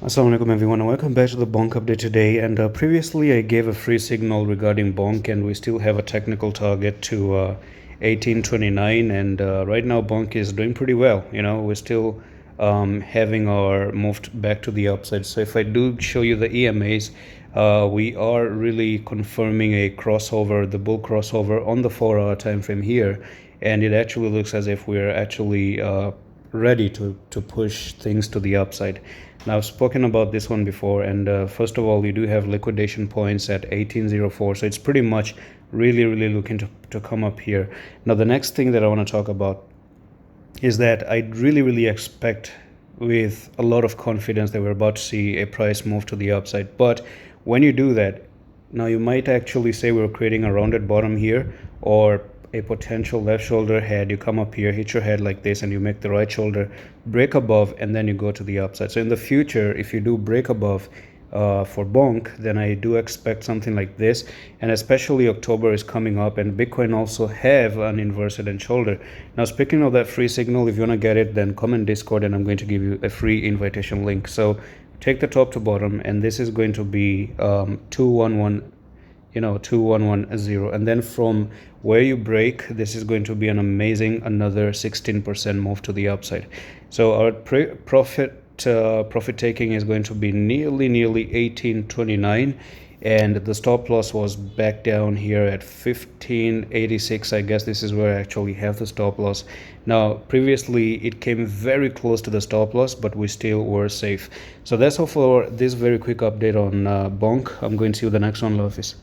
Assalamualaikum everyone and welcome back to the bonk update today. And previously I gave a free signal regarding bonk, and we still have a technical target to 1829, and right now bonk is doing pretty well. We're still having our moved back to the upside. So if I do show you the EMAs, we are really confirming a crossover, the bull crossover on the 4-hour time frame here, and it actually looks as if we're actually ready to push things to the upside. Now, I've spoken about this one before, and first of all, you do have liquidation points at 1804, so it's pretty much really looking to come up here. Now, the next thing that I want to talk about is that I really expect with a lot of confidence that we're about to see a price move to the upside. But when you do that, now you might actually say we're creating a rounded bottom here, or a potential left shoulder head. You come up here, hit your head like this, and you make the right shoulder break above, and then you go to the upside. So in the future, if you do break above for bonk, then I do expect something like this. And especially October is coming up, and Bitcoin also have an inverted and shoulder. Now, speaking of that free signal, if you want to get it, then come in Discord and I'm going to give you a free invitation link. So take the top to bottom, and this is going to be 211, 2110, and then from where you break, this is going to be an amazing another 16% move to the upside. So our profit taking is going to be nearly 1829, and the stop loss was back down here at 1586. I guess this is where I actually have the stop loss. Now, previously it came very close to the stop loss, but we still were safe. So that's all for this very quick update on bonk. I'm going to see you the next one. Love is.